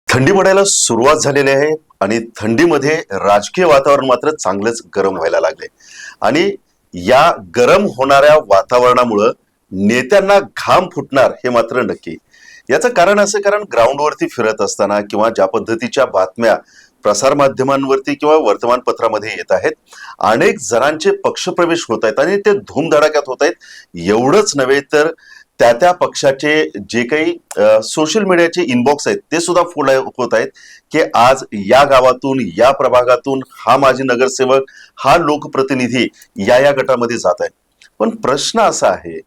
थंडी पडायला सुरुवात झालेली आहे आणि थंडीमध्ये राजकीय वातावरण मात्र चांगलंच गरम व्हायला लागले आणि या गरम होणाऱ्या वातावरणामुळं नेत्यांना घाम फुटणार हे मात्र नक्की. याचं कारण असं, कारण ग्राउंडवरती फिरत असताना किंवा ज्या पद्धतीच्या बातम्या प्रसार माध्यमांवरती किंवा वर्तमानपत्रामध्ये येत आहेत, अनेक जणांचे पक्षप्रवेश होत आहेत आणि ते धूमधडाक्यात होत आहेत. एवढंच नव्हे तर त्या पक्षाचे जे काही सोशल मीडियाचे इनबॉक्स आहेत ते सुद्धा फुल होत आहेत की आज या गावातून, या प्रभागातून हा माजी नगरसेवक, हा लोकप्रतिनिधी या गटामध्ये जात आहे. पण प्रश्न असा आहे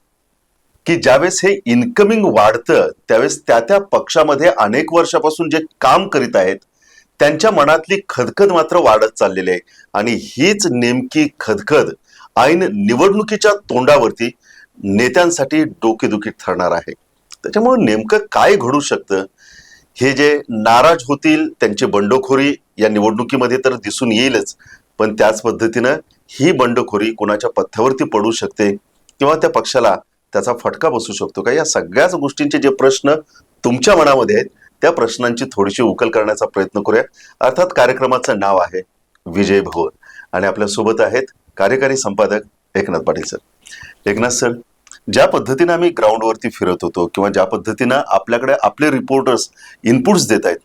की ज्यावेळेस हे इन्कमिंग वाढतं त्यावेळेस त्या पक्षामध्ये अनेक वर्षापासून जे काम करीत आहेत त्यांच्या मनातली खदखद मात्र वाढत चाललेली आहे आणि हीच नेमकी खदखद ऐन निवडणुकीच्या तोंडावरती नेत्यांसाठी डोकेदुखी ठरणार आहे. त्याच्यामुळे नेमकं काय घडू शकतं, हे जे नाराज होतील त्यांची बंडखोरी या निवडणुकीमध्ये तर दिसून येईलच, पण त्याच पद्धतीनं ही बंडखोरी कोणाच्या पथ्यावरती पडू शकते किंवा त्या पक्षाला त्याचा फटका बसू शकतो का, या सगळ्याच गोष्टींचे जे प्रश्न तुमच्या मनामध्ये आहेत त्या प्रश्नांची थोडीशी उकल करण्याचा प्रयत्न करूया. अर्थात कार्यक्रमाचं नाव आहे विजय भवन आणि आपल्या सोबत आहेत कार्यकारी संपादक एकनाथ पाटील सर. एकनाथ सर, ज्या पद्धतीने आम्ही ग्राउंडवरती फिरत होतो किंवा ज्या पद्धतीनं आपल्याकडे आपले रिपोर्टर्स इनपुट्स देत आहेत,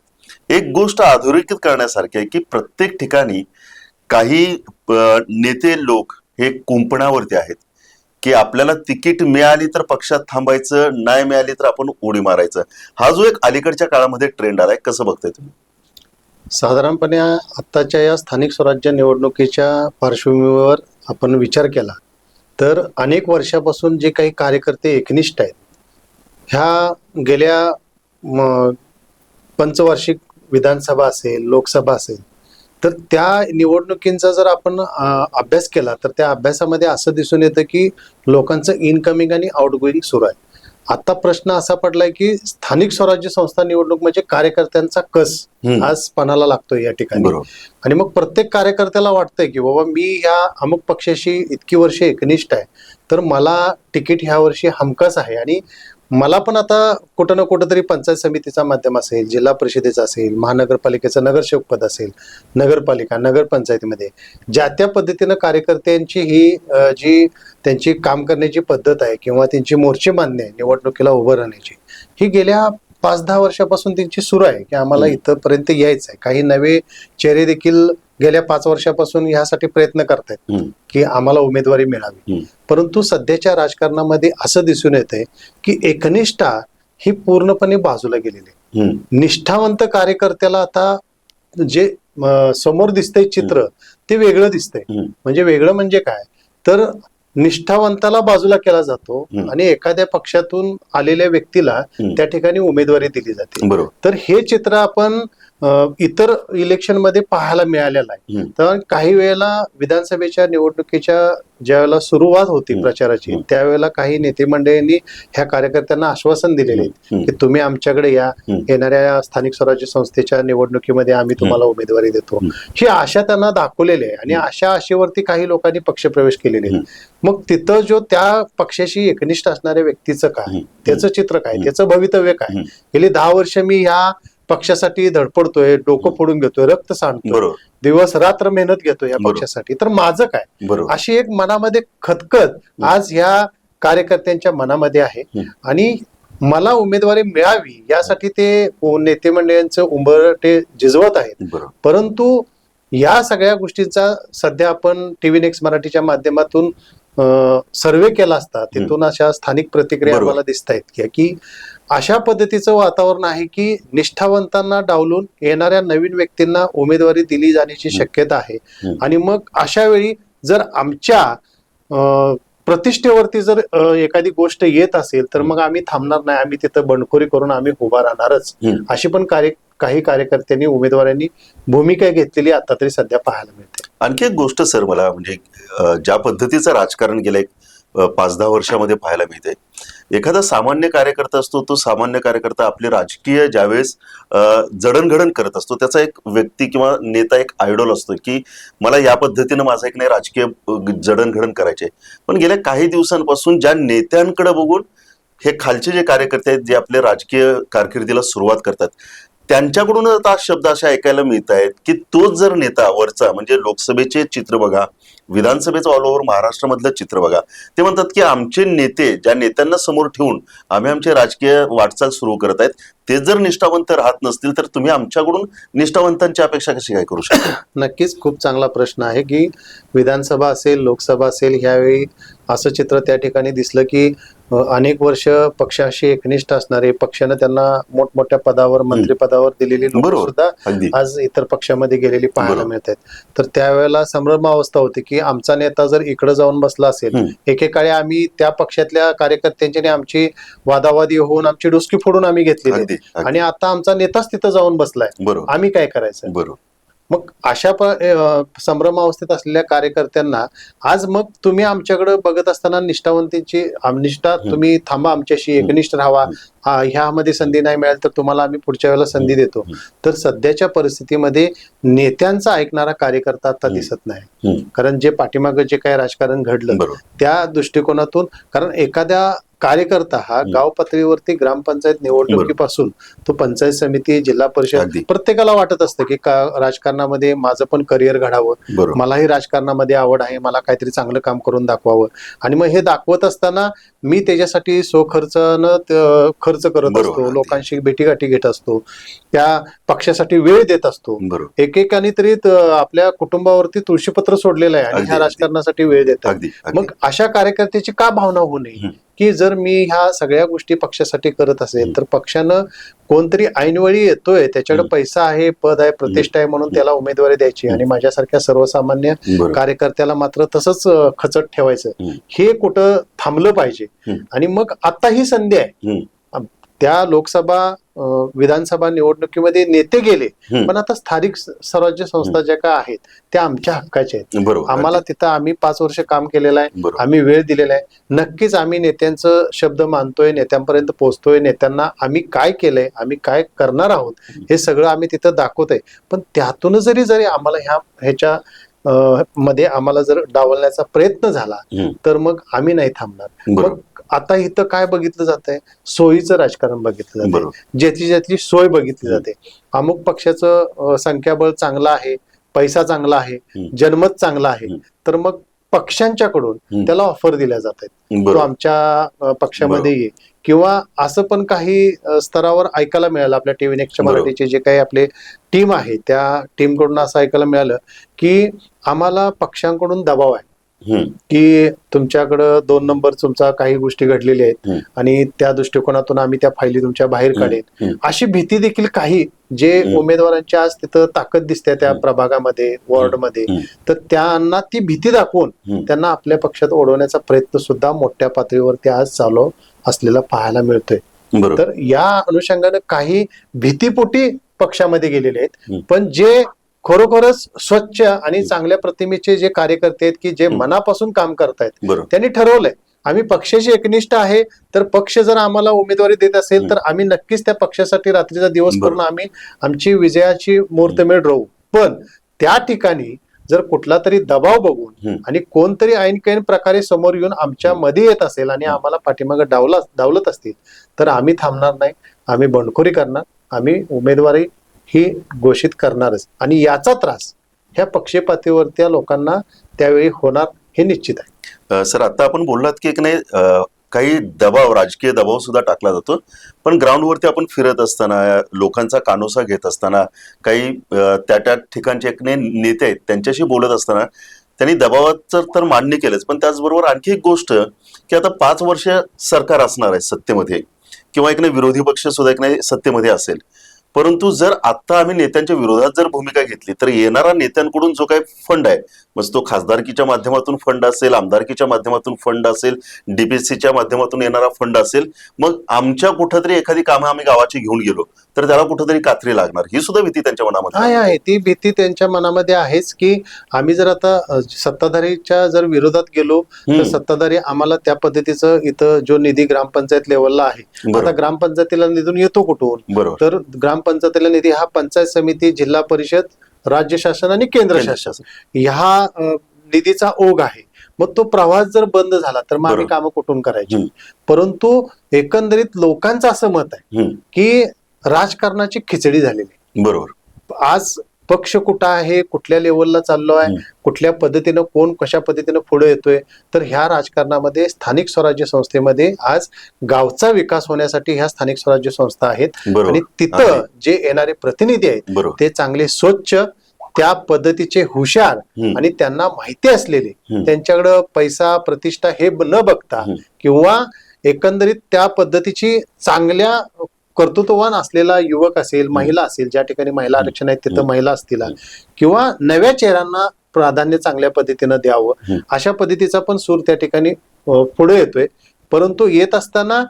एक गोष्ट अधोरेखित करण्यासारखी आहे की प्रत्येक ठिकाणी काही नेते लोक हे कुंपणावरती आहेत की आपल्याला तिकीट मिळाली तर पक्षात थांबायचं, नाही मिळाली तर आपण उडी मारायचं. हा जो एक अलीकडच्या काळामध्ये ट्रेंड आलाय, कसं बघताय तुम्ही? साधारणपणे आत्ताच्या या स्थानिक स्वराज्य निवडणुकीच्या पार्श्वभूमीवर आपण विचार केला तर अनेक वर्षापासून जे काही कार्यकर्ते एकनिष्ठ आहेत, ह्या गेल्या पंचवार्षिक विधानसभा असेल, लोकसभा असेल, तर त्या निवडणुकींचा जर आपण अभ्यास केला तर त्या अभ्यासामध्ये असं दिसून येतं की लोकांचं इनकमिंग आणि आउटगोईंग सुरू आहे. आता प्रश्न असा पडलाय की स्थानिक स्वराज्य संस्था निवडणूक म्हणजे कार्यकर्त्यांचा कस आज पणाला लागतोय या ठिकाणी. आणि मग प्रत्येक कार्यकर्त्याला वाटतंय की बाबा मी ह्या अमुक पक्षाशी इतकी वर्षे एकनिष्ठ आहे तर मला तिकीट ह्या वर्षी हमखास आहे आणि मला पण आता कुठं ना कुठं तरी पंचायत समितीचा माध्यम असेल, जिल्हा परिषदेचा असेल, महानगरपालिकेचं नगरसेवक पद असेल, नगरपालिका, नगरपंचायतीमध्ये ज्या त्या पद्धतीनं कार्यकर्त्यांची ही जी त्यांची काम करण्याची पद्धत आहे किंवा त्यांची मोर्चे बांधणे आहे निवडणुकीला उभं राहण्याची, ही गेल्या 5-10 वर्षापासून त्यांची सुरू आहे की आम्हाला इथंपर्यंत यायचं आहे. काही नवे चेहरे देखील गेल्या 5 वर्षापासून ह्यासाठी प्रयत्न करतायत की आम्हाला उमेदवारी मिळावी. परंतु सध्याच्या राजकारणामध्ये असं दिसून येतंय की एकनिष्ठा ही पूर्णपणे बाजूला गेलेली आहे. निष्ठावंत कार्यकर्त्याला आता जे समोर दिसतंय चित्र ते वेगळं दिसतंय. म्हणजे वेगळं म्हणजे काय तर निष्ठावंताला बाजूला केला जातो आणि एखाद्या पक्षातून आलेल्या व्यक्तीला त्या ठिकाणी उमेदवारी दिली जाते. तर हे चित्र आपण इतर इलेक्शन मध्ये पाहायला मिळालेलं आहे. तर काही वेळेला विधानसभेच्या निवडणुकीच्या ज्या वेळेला सुरुवात होती प्रचाराची त्यावेळेला काही नेते मंडळींनी ह्या कार्यकर्त्यांना आश्वासन दिलेले की तुम्ही आमच्याकडे या, येणाऱ्या स्थानिक स्वराज्य संस्थेच्या निवडणुकीमध्ये आम्ही तुम्हाला उमेदवारी देतो, ही आशा त्यांना दाखवलेली आहे आणि अशा आशेवरती काही लोकांनी पक्षप्रवेश केलेले. मग तिथं जो त्या पक्षाशी एकनिष्ठ असणाऱ्या व्यक्तीचं काय, त्याचं चित्र काय, त्याचं भवितव्य काय, गेली 10 वर्ष मी ह्या पक्षासाठी धडपडतोय, डोकं फोडून घेतोय, रक्त सांडतोय, दिवस रात्र मेहनत घेतोय या पक्षासाठी, तर माझं काय, अशी एक मनामध्ये खदखद आज ह्या कार्यकर्त्यांच्या मनामध्ये आहे. आणि मला उमेदवारी मिळावी यासाठी ते नेते मंडळींचे उंबरठे झिजवत आहेत. परंतु या सगळ्या गोष्टींचा सध्या आपण टीव्ही नेक्स्ट मराठीच्या माध्यमातून सर्वे केला असता तिथून अशा स्थानिक प्रतिक्रिया मला दिसत आहेत की अशा पद्धतीचं वातावरण आहे की निष्ठावंतांना डावलून येणाऱ्या नवीन व्यक्तींना उमेदवारी दिली जाण्याची शक्यता आहे. आणि मग अशा वेळी जर आमच्या प्रतिष्ठेवरती जर एखादी गोष्ट येत असेल तर मग आम्ही थांबणार नाही, आम्ही तिथं बंडखोरी करून आम्ही उभा राहणारच, अशी पण काही कार्यकर्त्यांनी उमेदवारांनी भूमिका घेतलेली आता तरी सध्या पाहायला मिळते. आणखी एक गोष्ट सर, मला म्हणजे ज्या पद्धतीचं राजकारण गेलं 5-10 वर्षामध्ये पाहायला मिळते, एखादा सामान्य कार्यकर्ता असतो, तो सामान्य कार्यकर्ता आपले राजकीय ज्यावेळेस जडणघडण करत असतो त्याचा एक व्यक्ती किंवा नेता एक आयडॉल असतो की मला या पद्धतीनं माझा एक नाही राजकीय जडणघडण करायचे. पण गेल्या काही दिवसांपासून ज्या नेत्यांकडे बघून हे खालचे जे कार्यकर्ते आहेत जे आपले राजकीय कारकिर्दीला सुरुवात करतात त्यांच्याकडून आता शब्द असे ऐकायला मिळत आहेत की तोच जर नेता वरचा म्हणजे लोकसभेचे चित्र बघा, विधानसभेचं ऑल ओव्हर महाराष्ट्रामधलं चित्र बघा, ते म्हणतात की आमचे नेते ज्या नेत्यांना समोर ठेवून आम्ही आमची राजकीय वाटचाल सुरू करत आहेत ते जर निष्ठावंत राहत नसतील तर तुम्ही आमच्याकडून निष्ठावंतांची अपेक्षा कशी काय करू शकता? नक्कीच खूप चांगला प्रश्न आहे की विधानसभा असेल, लोकसभा असेल, ह्यावेळी असं चित्र त्या ठिकाणी दिसलं की अनेक वर्ष पक्षाशी एकनिष्ठ असणारे, पक्षानं त्यांना मोठमोठ्या पदावर, मंत्रिपदावर दिलेली लोक बरोबर, सुद्धा अगदी आज इतर पक्षामध्ये गेलेली पाहायला बरोबर. मिळत आहेत. तर त्यावेळेला संभ्रम अवस्था होती की आमचा नेता जर इकडे जाऊन बसला असेल, एकेकाळी आम्ही त्या पक्षातल्या कार्यकर्त्यांची आमची वादावादी होऊन आमची डुसकी फोडून आम्ही घेतलेली अगदी आहे. अगदी. आणि आता आमचा नेताच तिथं जाऊन बसलाय, बरोबर आम्ही काय करायचं? बरोबर. मग अशा संभ्रमावस्थेत असलेल्या कार्यकर्त्यांना आज मग तुम्ही आमच्याकडे बघत असताना निष्ठावंतींची निष्ठा, तुम्ही थांबा आमच्याशी, एकनिष्ठ राहावा, ह्यामध्ये संधी नाही मिळाली तर तुम्हाला आम्ही पुढच्या वेळेला संधी देतो. तर सध्याच्या परिस्थितीमध्ये नेत्यांचा ऐकणारा कार्यकर्ता आता दिसत नाही. कारण जे पाठीमागे जे काही राजकारण घडलं बरोबर. त्या दृष्टिकोनातून, कारण एखाद्या कार्यकर्ता हा गाव पातळीवरती ग्रामपंचायत निवडणुकीपासून तो पंचायत समिती, जिल्हा परिषद, अगदी. प्रत्येकाला वाटत असतं की राजकारणामध्ये माझं पण करिअर घडावं, बरोबर. मलाही राजकारणामध्ये आवड आहे, मला काहीतरी चांगलं काम करून दाखवावं. आणि मग हे दाखवत असताना मी त्याच्यासाठी स्वखर्चानं खर्च करत बरोबर, असतो, अगदी. लोकांशी भेटीगाठी घेत असतो, त्या पक्षासाठी वेळ देत असतो. बरोबर. एकेकाने तरी आपल्या कुटुंबावरती तुळशीपत्र सोडलेलं आहे आणि अगदी, ह्या अगदी. राजकारणासाठी वेळ देतात. अगदी अगदी. मग अशा कार्यकर्त्याची का भावना होऊ नये की जर मी ह्या सगळ्या गोष्टी पक्षासाठी करत असेल तर पक्षानं कोणतरी ऐनवेळी येतोय, त्याच्याकडे पैसा आहे, पद आहे, प्रतिष्ठा आहे म्हणून त्याला उमेदवारी द्यायची आणि माझ्यासारख्या सर्वसामान्य बरोबर. कार्यकर्त्याला मात्र तसंच खचत ठेवायचं, हे कुठं थांबलं पाहिजे. आणि मग आता ही संधी आहे. त्या लोकसभा, विधानसभा निवडणुकीमध्ये नेते गेले, पण आता स्थानिक स्वराज्य संस्था ज्या काय आहेत त्या आमच्या हक्काच्या आहेत. बरोबर. आम्हाला अगदी. तिथं आम्ही 5 वर्ष काम केलेलं आहे, बरोबर. आम्ही वेळ दिलेला आहे. नक्कीच आम्ही नेत्यांचं शब्द मानतोय, नेत्यांपर्यंत पोहोचतोय, नेत्यांना आम्ही काय केलंय, आम्ही काय करणार आहोत हे सगळं आम्ही तिथं दाखवतोय. पण त्यातून जरी आम्हाला ह्याच्या मध्ये आम्हाला जर डावलण्याचा प्रयत्न झाला तर मग आम्ही नाही थांबणार. बरोबर. मग आता इथं काय बघितलं जात आहे? सोयीचं राजकारण बघितलं जाते, बरोबर. ज्याची सोय बघितली जाते. अमुक पक्षाचं संख्याबळ चांगलं आहे, पैसा चांगला आहे, जनमत चांगला आहे, तर मग पक्षांच्याकडून त्याला ऑफर दिल्या जात आहेत, तो बरोबर. आमच्या पक्षामध्ये ये. किंवा असं पण काही स्तरावर ऐकायला मिळालं, आपल्या टीव्ही नेक्स्टच्या बरोबर. मराठीचे जे काही आपले टीम आहे त्या टीमकडून असं ऐकायला मिळालं की आम्हाला पक्षांकडून दबाव आहे की तुमच्याकडं 2 नंबर तुमचा काही गोष्टी घडलेल्या आहेत आणि त्या दृष्टिकोनातून आम्ही त्या फायली तुमच्या बाहेर काढेल, अशी भीती देखील काही जे उमेदवारांच्या आज तिथं ताकद दिसते त्या प्रभागामध्ये, वॉर्डमध्ये, तर त्यांना ती भीती दाखवून त्यांना आपल्या पक्षात ओढवण्याचा प्रयत्न सुद्धा मोठ्या पातळीवरती आज चालू असलेला पाहायला मिळतोय. बरोबर. तर या अनुषंगाने काही भीतीपोटी पक्षामध्ये गेलेले आहेत, पण जे खरोखरच स्वच्छ आणि चांगल्या प्रतिमेचे जे कार्यकर्ते आहेत की जे मनापासून काम करतायत, बरोबर. त्यांनी ठरवलंय आम्ही पक्षाशी एकनिष्ठ आहे, तर पक्ष जर आम्हाला उमेदवारी देत असेल तर आम्ही नक्कीच त्या पक्षासाठी रात्रीचा दिवस करून आम्ही आमची विजयाची मुहूर्तमेढ राहू. पण त्या ठिकाणी जर कुठला तरी दबाव बघून आणि कोणतरी ऐन प्रकारे समोर येऊन आमच्या मध्ये येत असेल आणि आम्हाला पाठीमागे डावलत असतील तर आम्ही थांबणार नाही, आम्ही बंडखोरी करणार, आम्ही उमेदवारी ही घोषित करणारच. आणि याचा त्रास ह्या पक्षपातीवरती लोकांना त्यावेळी होणार हे निश्चित आहे. सर, आता आपण बोललात की एक नाही काही दबाव, राजकीय दबाव सुद्धा टाकला जातो, पण ग्राउंडवरती आपण फिरत असताना, लोकांचा कानोसा घेत असताना, काही त्या ठिकाणचे एक नेते आहेत त्यांच्याशी बोलत असताना त्यांनी दबावाचं तर मान्य केलंच, पण त्याचबरोबर आणखी एक गोष्ट की आता 5 वर्ष सरकार असणार आहे सत्तेमध्ये, किंवा एक नाही विरोधी पक्ष सुद्धा एक नाही सत्तेमध्ये असेल, परंतु जर आता आम्ही नेत्यांच्या विरोधात जर भूमिका घेतली तर येणारा नेत्यांकडून जो काही फंड आहे, मग तो खासदारकीच्या माध्यमातून फंड असेल, आमदारकीच्या माध्यमातून फंड असेल, डीपीसीच्या माध्यमातून येणारा फंड असेल, मग आमच्या कुठंतरी एखादी कामं आम्ही गावाची घेऊन गेलो तर त्याला कुठंतरी कात्री लागणार, ही सुद्धा भीती त्यांच्या मनामध्ये आहे. ती भीती त्यांच्या मनामध्ये आहेच की आम्ही जर आता सत्ताधारीच्या जर विरोधात गेलो तर सत्ताधारी आम्हाला त्या पद्धतीचं इथं जो निधी ग्रामपंचायत लेवलला आहे, आता ग्रामपंचायतीला निधून येतो कुठून? बरोबर. तर ग्रामपंचायतीला निधी हा पंचायत समिती, जिल्हा परिषद, राज्य शासन आणि केंद्र शासन ह्या निधीचा ओघ आहे. मग तो प्रवास जर बंद झाला तर मग आम्ही कामं कुठून करायची? परंतु एकंदरीत लोकांचं असं मत आहे की राजकारणाची खिचडी झालेली. बरोबर. आज पक्ष कुठं आहे, कुठल्या लेवलला चाललो आहे, कुठल्या पद्धतीनं कोण कशा पद्धतीनं पुढे येतोय, तर ह्या राजकारणामध्ये स्थानिक स्वराज्य संस्थेमध्ये आज गावचा विकास होण्यासाठी ह्या स्थानिक स्वराज्य संस्था आहेत. बरोबर. आणि तिथं जे येणारे प्रतिनिधी आहेत बरोबर. ते चांगले स्वच्छ, त्या पद्धतीचे हुशार आणि त्यांना माहिती असलेले, त्यांच्याकडं पैसा प्रतिष्ठा हे न बघता किंवा एकंदरीत त्या पद्धतीची चांगल्या कर्तृत्ववान असलेला युवक असेल, महिला असेल, ज्या ठिकाणी महिला आरक्षण आहे तिथं महिला असतील, किंवा नव्या चेहऱ्यांना प्राधान्य चांगल्या पद्धतीनं द्यावं, अशा पद्धतीचा पण सूर त्या ठिकाणी पुढे येतोय. परंतु येत असताना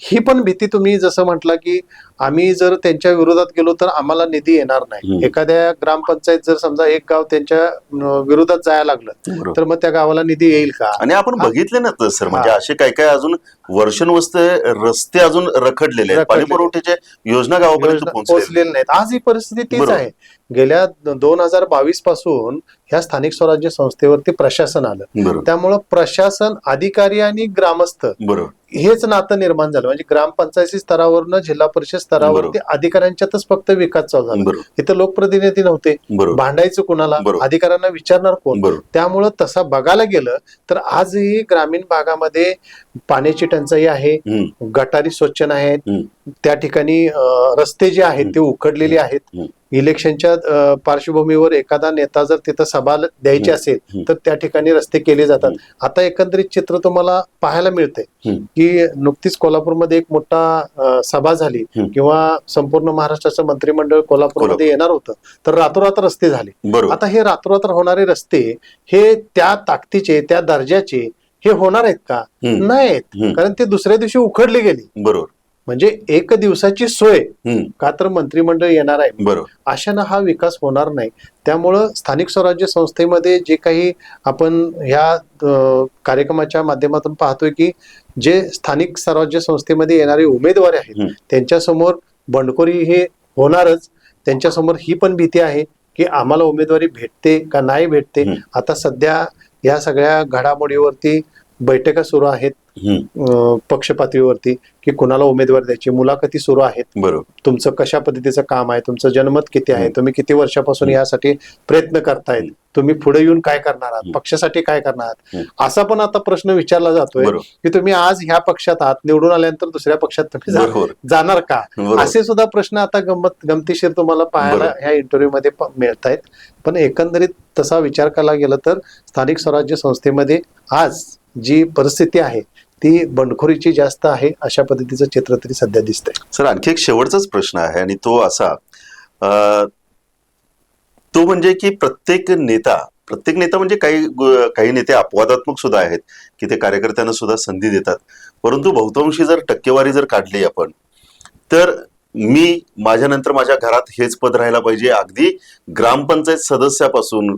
ही पण भीती, तुम्ही जसं म्हटलं की आम्ही जर त्यांच्या विरोधात गेलो तर आम्हाला निधी येणार नाही. एखाद्या ग्रामपंचायत जर समजा एक गाव त्यांच्या विरोधात जायला लागलं तर मग त्या गावाला निधी येईल का? आणि आपण बघितले ना तर सर, म्हणजे असे काय काय अजून वर्षानुवर्षे रस्ते अजून रखडलेले आहेत, पाणी पुरवठ्याच्या योजना गावापर्यंत पोहोचलेले नाहीत. आज ही परिस्थिती तीच आहे. गेल्या 2022 पासून ह्या स्थानिक स्वराज्य संस्थेवरती प्रशासन आलं. त्यामुळं प्रशासन, अधिकारी आणि ग्रामस्थ हेच नातं निर्माण झालं. म्हणजे ग्रामपंचायती स्तरावरनं जिल्हा परिषद स्तरावरती अधिकाऱ्यांच्यातच फक्त विकास चालू झाला. इथं लोकप्रतिनिधी नव्हते, भांडायचं कुणाला, अधिकाऱ्यांना विचारणार कोण? त्यामुळं तसा बघायला गेलं तर आजही ग्रामीण भागामध्ये पाण्याची टंचाई आहे, गटारी स्वच्छ नाहीत, त्या ठिकाणी रस्ते जे आहेत ते उखडलेले आहेत. इलेक्शनच्या पार्श्वभूमीवर एखादा नेता जर तिथं सभा द्यायची असेल तर त्या ठिकाणी रस्ते केले जातात. आता एकंदरीत चित्र तुम्हाला पाहायला मिळतंय की नुकतीच कोल्हापूरमध्ये एक मोठा सभा झाली किंवा संपूर्ण महाराष्ट्राचं मंत्रिमंडळ कोल्हापूरमध्ये येणार होतं, तर रातोरात रस्ते झाले. आता हे रातोरात होणारे रस्ते हे त्या ताकदीचे, त्या दर्जाचे हे होणार आहेत का? नाहीत, कारण ते दुसऱ्या दिवशी उखडले गेले. बरोबर. म्हणजे एक दिवसाची सोय का तर मंत्रिमंडळ येणार आहे, अशानं हा विकास होणार नाही. त्यामुळं स्थानिक स्वराज्य संस्थेमध्ये जे काही आपण ह्या कार्यक्रमाच्या माध्यमातून पाहतोय की जे स्थानिक स्वराज्य संस्थेमध्ये येणारे उमेदवार आहेत त्यांच्यासमोर बंडखोरी हे होणारच. त्यांच्यासमोर ही पण भीती आहे की आम्हाला उमेदवारी भेटते का नाही भेटते. आता सध्या या सगळ्या घडामोडीवरती बैठका सुरू आहेत पक्ष पातळीवरती की कुणाला उमेदवारी द्यायची, मुलाखती सुरू आहेत. तुमचं कशा पद्धतीचं काम आहे, तुमचं जनमत किती आहे, तुम्ही किती वर्षापासून यासाठी प्रयत्न करतायत, तुम्ही पुढे येऊन काय करणार आहात, पक्षासाठी काय करणार आहात, असा पण आता प्रश्न विचारला जातोय की तुम्ही आज ह्या पक्षात आहात, निवडून आल्यानंतर दुसऱ्या पक्षात तुम्ही जाणार का, असे सुद्धा प्रश्न आता गमतीशीर तुम्हाला पाहायला ह्या इंटरव्ह्यू मध्ये मिळतायत. पण एकंदरीत तसा विचार करायला गेला तर स्थानिक स्वराज्य संस्थेमध्ये आज जी परिस्थिती आहे ती बंडखोरीची जास्त आहे, अशा पद्धतीचं चित्र तरी सध्या दिसतंय. सर, आणखी एक शेवटचाच प्रश्न आहे आणि तो असा, तो म्हणजे की प्रत्येक नेता म्हणजे काही नेते अपवादात्मक सुद्धा आहेत की ते कार्यकर्त्यांना सुद्धा संधी देतात, परंतु बहुतांशी जर टक्केवारी जर काढली आपण तर मी माझ्यानंतर माझ्या घरात हेच पद राहायला पाहिजे, अगदी ग्रामपंचायत सदस्यापासून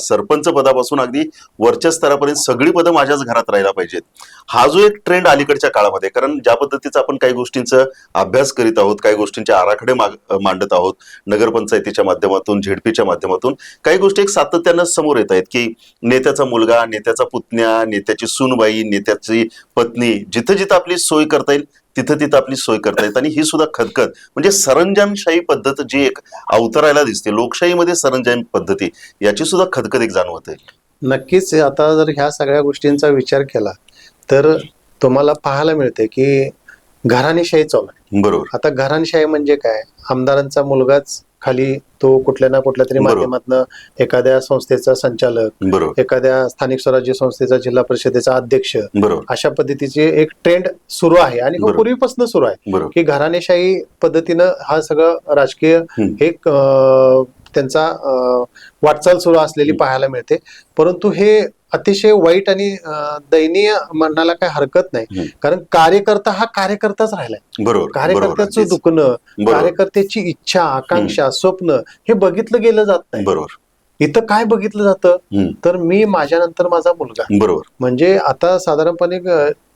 सरपंच पदापासून अगदी वरच्या स्तरापर्यंत सगळी पदं माझ्याच घरात राहायला पाहिजेत, हा जो एक ट्रेंड अलीकडच्या काळामध्ये, कारण ज्या पद्धतीचा आपण काही गोष्टींचा अभ्यास करीत आहोत, काही गोष्टींचे आराखडे मांडत आहोत, नगरपंचायतीच्या माध्यमातून, झेडपीच्या माध्यमातून काही गोष्टी एक सातत्यानं समोर येत आहेत की नेत्याचा मुलगा, नेत्याचा पुतण्या, नेत्याची सूनबाई, नेत्याची पत्नी, जिथं जिथं आपली सोय करता येईल तिथं तिथं आपली सोय करता येत. आणि ही सुद्धा खदखद म्हणजे सरंजामशाही पद्धत जी एक अवतरायला दिसते, लोकशाहीमध्ये सरंजाम पद्धती, याची सुद्धा खदखद एक जाणवत आहे. नक्कीच. आता जर ह्या सगळ्या गोष्टींचा विचार केला तर तुम्हाला पाहायला मिळते की घराणेशाही चालू आहे. बरोबर. आता घराणेशाही म्हणजे काय, आमदारांचा मुलगाच खाली तो कुठल्या ना कुठल्या तरी माध्यमातून एखाद्या संस्थेचा संचालक, एखाद्या स्थानिक स्वराज्य संस्थेचा जिल्हा परिषदेचा अध्यक्ष, अशा पद्धतीचे एक ट्रेंड सुरू आहे आणि पूर्वीपासून सुरू आहे की घराणेशाही पद्धतीनं हा सगळं राजकीय एक त्यांचा वाटचाल सुरू असलेली पाहायला मिळते. परंतु हे अतिशय वाईट आणि दयनीय म्हणायला काही हरकत नाही, कारण कार्यकर्ता हा कार्यकर्ताच राहिलाय. कार्यकर्त्याचं दुखणं, कार्यकर्त्याची इच्छा, आकांक्षा, स्वप्न हे बघितलं गेलं जात नाही. इथं काय बघितलं जातं हम्म. तर मी माझ्यानंतर माझा मुलगा, बरोबर. म्हणजे आता साधारणपणे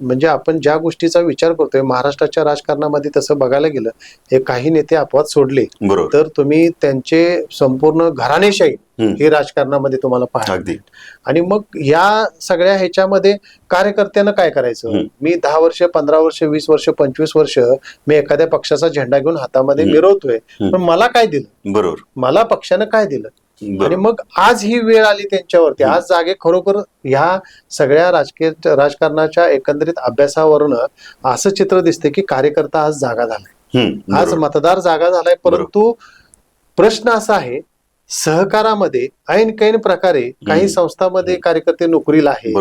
म्हणजे आपण ज्या गोष्टीचा विचार करतोय महाराष्ट्राच्या राजकारणामध्ये तसं बघायला गेलं, हे काही नेते अपवाद सोडले बरोबर. तर तुम्ही त्यांचे संपूर्ण घराणेशाही हे राजकारणामध्ये तुम्हाला पाहायला अगदी. मिळेल. आणि मग या सगळ्या ह्याच्यामध्ये कार्यकर्त्यानं काय करायचं, मी 10 वर्ष 15 वर्ष 20 वर्ष 25 वर्ष मी एखाद्या पक्षाचा झेंडा घेऊन हातामध्ये मिरवतोय, पण मला काय दिलं, बरोबर. मला पक्षानं काय दिलं. बरोबर. आणि मग आज ही वेळ आली त्यांच्यावरती, आज जागे खरोखर ह्या सगळ्या राजकारणाच्या एकंदरीत अभ्यासावरून असं चित्र दिसते की कार्यकर्ता आज जागा झालाय, आज मतदार जागा झालाय. परंतु प्रश्न असा आहे, सहकारामध्ये ऐन कैन प्रकारे काही संस्थांमध्ये कार्यकर्ते नोकरीला आहे,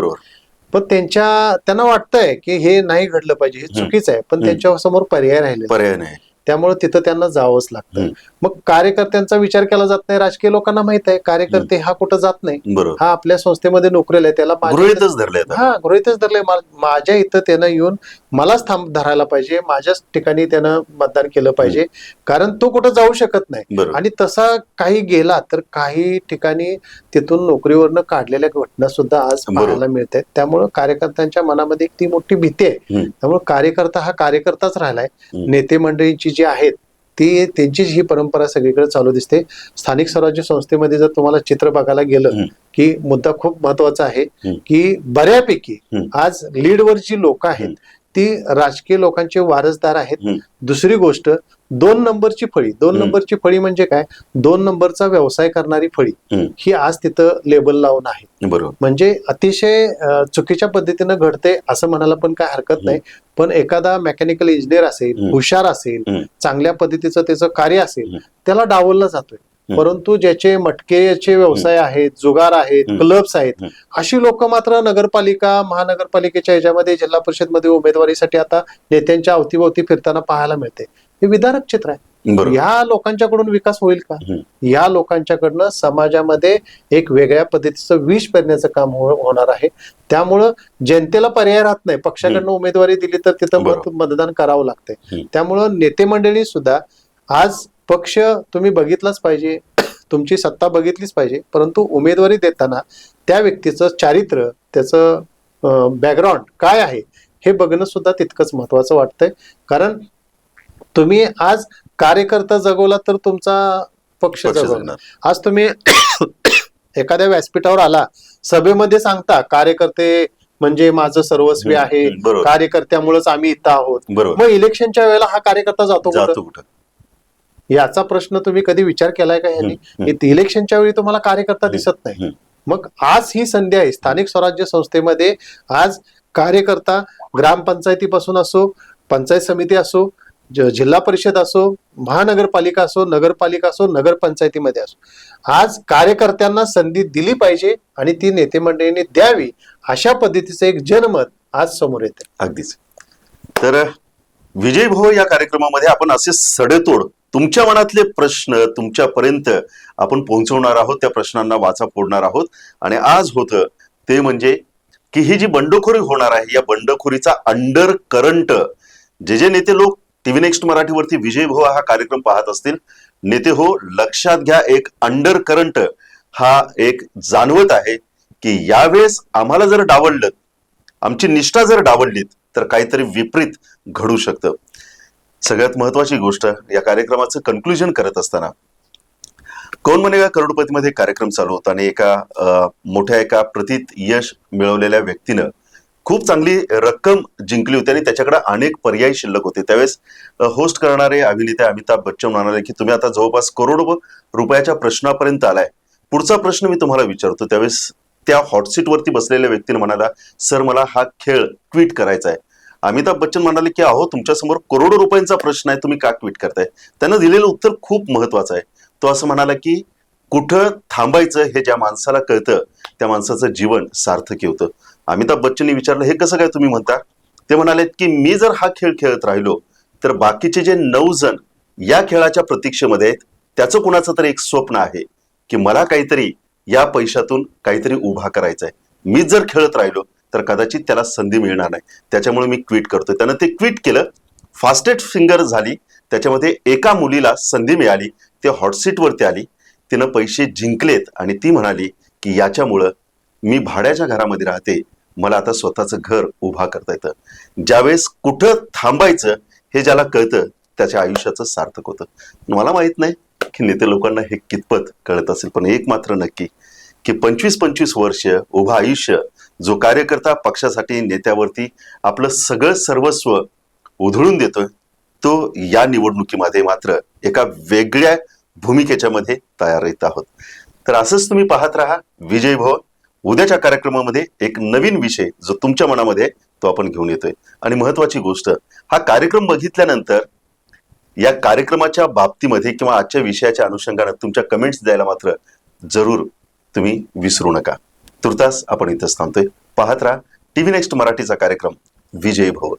पण त्यांना वाटतंय की हे नाही घडलं पाहिजे, हे चुकीचं आहे, पण त्यांच्या समोर पर्याय नाही, त्यामुळे तिथं त्यांना जावंच लागतं. मग कार्यकर्त्यांचा विचार केला जात नाही. राजकीय लोकांना माहित आहे कार्यकर्ते हा कुठं जात नाही, हा आपल्या संस्थेमध्ये नोकरीला आहे, त्याला गृहीतच धरले, गृहीतच धरले, माझ्या इथं त्यानं येऊन मलाच थांब धरायला पाहिजे, माझ्याच ठिकाणी त्यानं मतदान केलं पाहिजे, कारण तो कुठं जाऊ शकत नाही. आणि तसा काही गेला तर काही ठिकाणी तिथून नोकरीवरनं काढलेल्या घटना सुद्धा आज पाहायला मिळत आहेत. त्यामुळं कार्यकर्त्यांच्या मनामध्ये एक ती मोठी भीती आहे. त्यामुळे कार्यकर्ता हा कार्यकर्ताच राहिलाय. नेते मंडळींची जी आहेत ती त्यांचीच ही परंपरा सगळीकडे चालू दिसते. स्थानिक स्वराज्य संस्थेमध्ये जर तुम्हाला चित्र बघायला गेलं की मुद्दा खूप महत्वाचा आहे की बऱ्यापैकी आज लीडवर जी लोक आहेत ती राजकीय लोकांचे वारसदार आहेत. दुसरी गोष्ट, 2 नंबरची फळी, 2 नंबरची फळी म्हणजे काय, 2 नंबरचा व्यवसाय करणारी फळी ही आज तिथं लेबल लावून आहे. म्हणजे अतिशय चुकीच्या पद्धतीनं घडते असं म्हणायला पण काय हरकत नाही. पण एखादा मेकॅनिकल इंजिनियर असेल, हुशार असेल, चांगल्या पद्धतीचं त्याचं कार्य असेल, त्याला डावलला जातोय. परंतु ज्याचे मटकेचे व्यवसाय आहेत, जुगार आहेत, क्लब्स आहेत, अशी लोक मात्र नगरपालिका महानगरपालिकेच्या ह्याच्यामध्ये जिल्हा परिषद मध्ये उमेदवारीसाठी आता नेत्यांच्या अवतीभोवती फिरताना पाहायला मिळते. हे विदारक चित्र आहे. या लोकांच्याकडून विकास होईल का? या लोकांच्याकडनं समाजामध्ये एक वेगळ्या पद्धतीचं विष पेरण्याचं काम होणार आहे. त्यामुळं जनतेला पर्याय राहत नाही. पक्षाकडनं उमेदवारी दिली तर तिथं मतदान करावं लागतंय. त्यामुळं नेते मंडळी सुद्धा आज पक्ष तुम्ही बघितलाच पाहिजे, तुमची सत्ता बघितलीच पाहिजे, परंतु उमेदवारी देताना त्या व्यक्तीचं चारित्र्य, त्याचं बॅकग्राऊंड काय आहे हे बघणं सुद्धा तितकंच महत्वाचं वाटतंय. कारण तुम्ही आज कार्यकर्ता जगवला तर तुमचा पक्ष जगवणार. आज तुम्ही एखाद्या व्यासपीठावर आला, सभेमध्ये सांगता कार्यकर्ते म्हणजे माझं सर्वस्वी आहे, कार्यकर्त्यामुळेच आम्ही इथं आहोत, मग इलेक्शनच्या वेळेला हा कार्यकर्ता जातो कुठं? याचा प्रश्न तुम्ही कधी विचार केलाय का यांनी? इलेक्शनच्या वेळी तुम्हाला कार्यकर्ता दिसत नाही. मग आज ही संधी आहे स्थानिक स्वराज्य संस्थेमध्ये. आज कार्यकर्ता ग्रामपंचायतीपासून असो, पंचायत समिती असो, जिल्हा परिषद असो, महानगरपालिका असो, नगरपालिका असो, नगरपंचायतीमध्ये असो, आज कार्यकर्त्यांना संधी दिली पाहिजे आणि ती नेते मंडळींनी द्यावी, अशा पद्धतीचं एक जनमत आज समोर येते. अगदीच. तर विजय भाऊ, या कार्यक्रमामध्ये आपण असे सडेतोड तुमच्या मनातले प्रश्न तुमच्यापर्यंत आपण पोहोचवणार आहोत, त्या प्रश्नांना वाचा फोडणार आहोत. आणि आज होतं ते म्हणजे की ही जी बंडखोरी होणार आहे, या बंडखोरीचा अंडर करंट जे नेते लोक टीव्ही नेक्स्ट मराठीवरती विजय भाऊ हा कार्यक्रम पाहत असतील, नेते हो, लक्षात घ्या, एक अंडर करंट हा एक जाणवत आहे की यावेळेस आम्हाला जर डावललं, आमची निष्ठा जर डावललीत तर काहीतरी विपरीत घडू शकतं. सगळ्यात महत्वाची गोष्ट, या कार्यक्रमाचं कन्क्लुजन करत असताना कौन बनेगा करोडपतीमध्ये कार्यक्रम चालू होता आणि एका प्रतीत यश मिळवलेल्या व्यक्तीनं खूप चांगली रक्कम जिंकली होती आणि त्याच्याकडे अनेक पर्याय शिल्लक होते. त्यावेळेस होस्ट करणारे अभिनेते अमिताभ बच्चन म्हणाले की तुम्ही आता जवळपास करोड रुपयाच्या प्रश्नापर्यंत आलाय, पुढचा प्रश्न मी तुम्हाला विचारतो. त्यावेळेस त्या हॉटसीट वरती बसलेल्या व्यक्तीने म्हणाला, सर मला हा खेळ ट्विट करायचा आहे. अमिताभ बच्चन म्हणाले की अहो, तुमच्यासमोर करोडो रुपयांचा प्रश्न आहे, तुम्ही का ट्विट करताय? त्यांना दिलेलं उत्तर खूप महत्वाचं आहे. तो असं म्हणाला की कुठं थांबायचं हे ज्या माणसाला कळतं त्या माणसाचं जीवन सार्थकी होतं. अमिताभ बच्चननी विचारलं, हे कसं काय तुम्ही म्हणता? ते म्हणालेत की मी जर हा खेळ खेळत राहिलो तर बाकीचे जे 9 जण या खेळाच्या प्रतीक्षेमध्ये आहेत, त्याचं कुणाचं तरी एक स्वप्न आहे की मला काहीतरी या पैशातून काहीतरी उभा करायचं आहे. मी जर खेळत राहिलो तर कदाचित त्याला संधी मिळणार नाही, त्याच्यामुळे मी ट्विट करतोय. त्यानं ते ट्विट केलं, फास्टेस्ट फिंगर झाली, त्याच्यामध्ये एका मुलीला संधी मिळाली, ते हॉटसीट वरती आली. तिनं पैसे जिंकलेत आणि ती म्हणाली की याच्यामुळं मी भाड्याच्या घरामध्ये राहते, मला आता स्वतःचं घर उभा करता येतं. ज्यावेळेस कुठं थांबायचं हे ज्याला कळतं त्याच्या आयुष्याचं सार्थक होतं. मला माहित नाही की नेते लोकांना हे कितपत कळत असेल, पण एक मात्र नक्की की 25-25 वर्ष उभं आयुष्य जो कार्यकर्ता पक्षासाठी नेत्यावरती आपलं सगळं सर्वस्व उधळून देतोय, तो या निवडणुकीमध्ये मात्र एका वेगळ्या भूमिकेच्या मध्ये तयार येत आहोत. तर असंच तुम्ही पाहत राहा विजय भव. उद्याच्या कार्यक्रमामध्ये एक नवीन विषय जो तुमच्या मनामध्ये आहे, तो आपण घेऊन येतोय. आणि महत्वाची गोष्ट, हा कार्यक्रम बघितल्यानंतर या कार्यक्रमाच्या बाबतीमध्ये किंवा आजच्या विषयाच्या अनुषंगाने तुमच्या कमेंट्स द्यायला मात्र जरूर तुम्ही विसरू नका. तुर्तास आपण इथंच थांबतोय. पाहत राहा टीव्ही नेक्स्ट मराठीचा कार्यक्रम विजय भव.